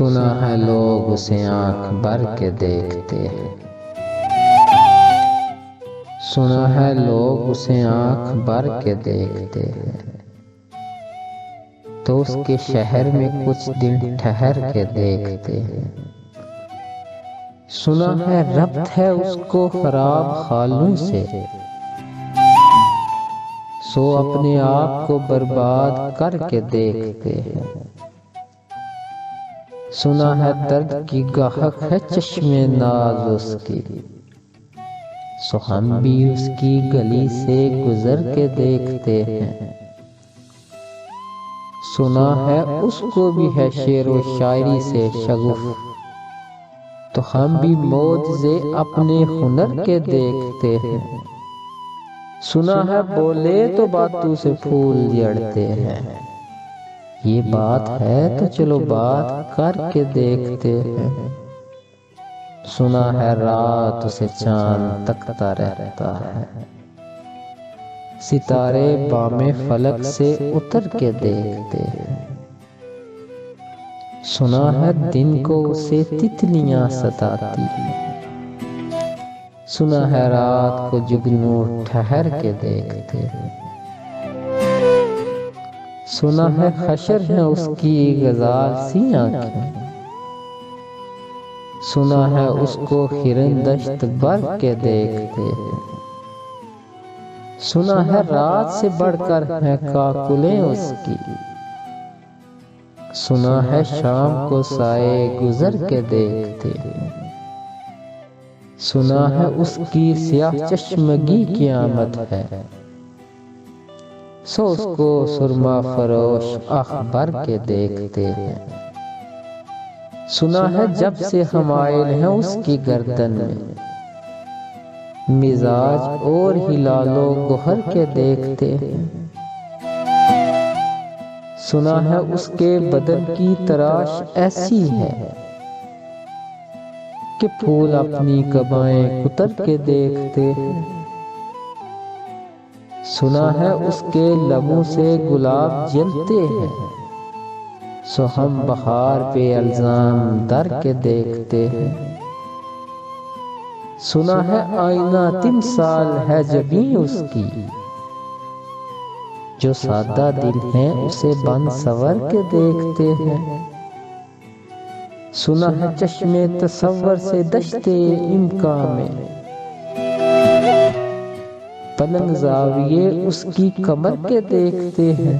سنا ہے لوگ اسے آنکھ بھر کے دیکھتے ہیں، سنا ہے لوگ اسے آنکھ بھر کے دیکھتے ہیں، تو اس کے شہر میں کچھ دن ٹھہر کے دیکھتے ہیں۔ سنا ہے ربط ہے اس کو خراب خالوں سے، سو اپنے آپ کو برباد کر کے دیکھتے ہیں۔ سنا ہے درد کی گاہک ہے چشم ناز اس کی، سو ہم بھی اس کی گلی سے گزر کے دیکھتے ہیں۔ سنا ہے اس کو بھی ہے شعر و شاعری سے شغف، تو ہم بھی معجزے اپنے ہنر کے دیکھتے ہیں۔ سنا ہے بولے تو باتوں سے پھول جڑتے ہیں، یہ بات ہے تو چلو بات کر کے دیکھتے ہیں۔ سنا ہے رات اسے چاند تکتا رہتا ہے، ستارے بام فلک سے اتر کے دیکھتے ہیں۔ سنا ہے دن کو اسے تتلیاں ستاتی ہیں، سنا ہے رات کو جگنو ٹھہر کے دیکھتے ہیں۔ سنا ہے حشر ہے اس کی غزال سی آنکھیں، سنا ہے اس کو ہرن دشت بھر کے دیکھتے ہیں۔ سنا ہے رات سے بڑھ کر ہیں کاکلیں اس کی، سنا ہے شام کو سائے گزر کے دیکھتے ہیں۔ سنا ہے اس کی سیاہ چشمگی قیامت ہے، سو اس کو سرما فروش آنکھ بھر کے دیکھتے ہیں۔ سنا ہے جب سے حمائل ہیں اس کی گردن میں، مزاج اور ہلال و گوہر کے دیکھتے ہیں۔ سنا ہے اس کے بدن کی تراش ایسی ہے کہ پھول اپنی قبائیں کتر کے دیکھتے ہیں۔ سنا ہے اس کے لبوں سے گلاب جلتے ہیں، سو ہم بہار پہ الزام در کے دیکھتے ہیں۔ سنا ہے آئینہ تمثال ہے جبیں اس کی، جو سادہ دل ہیں اسے بن سور کے دیکھتے ہیں۔ سنا ہے چشم تصور سے دشتے امکان میں، پلنگ زاویے اس کی کمر کے دیکھتے ہیں۔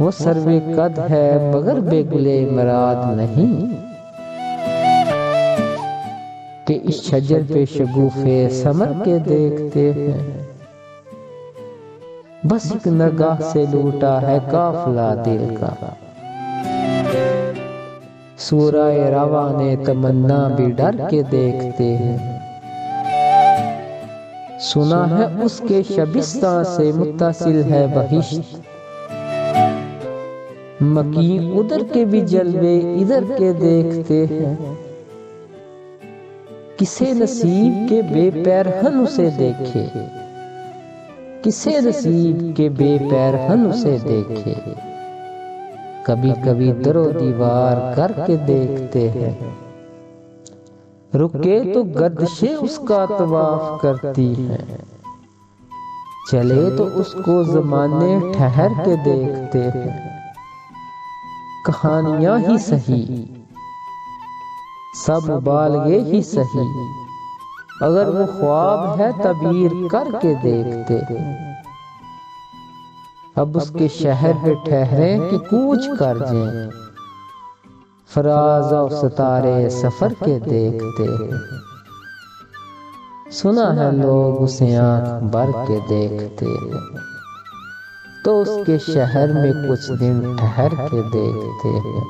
وہ سروے قد ہے مگر بے گلے مراد نہیں، کہ اس شجر پہ شگوفے ثمر کے دیکھتے ہیں۔ بس ایک نگاہ سے لوٹا ہے قافلہ دل کا، سورہ رواں تمنا بھی ڈر کے دیکھتے ہیں۔ سنا ہے اس کے شبستان سے متصل ہے بہشت، مکین ادھر کے بھی جلوے ادھر کے دیکھتے ہیں۔ کسے نصیب کے بے پیرہن اسے دیکھے، کسے نصیب کے بے پیرہن اسے دیکھے، کبھی کبھی در و دیوار کر کے دیکھتے ہیں۔ رکے تو گردشیں اس کا طواف کرتی ہیں، چلے تو اس کو زمانے ٹھہر کے دیکھتے ہیں۔ کہانیاں ہی سہی، سب مبالغے ہی سہی، اگر وہ خواب ہے تعبیر کر کے دیکھتے ہیں۔ اب اس کے شہر پہ ٹھہریں کہ کوچ کر جائیں، فراز و ستارے سفر کے دیکھتے ہیں۔ سنا ہے لوگ اسے آنکھ بھر کے دیکھتے ہیں، تو اس کے شہر میں کچھ دن ٹھہر کے دیکھتے ہیں۔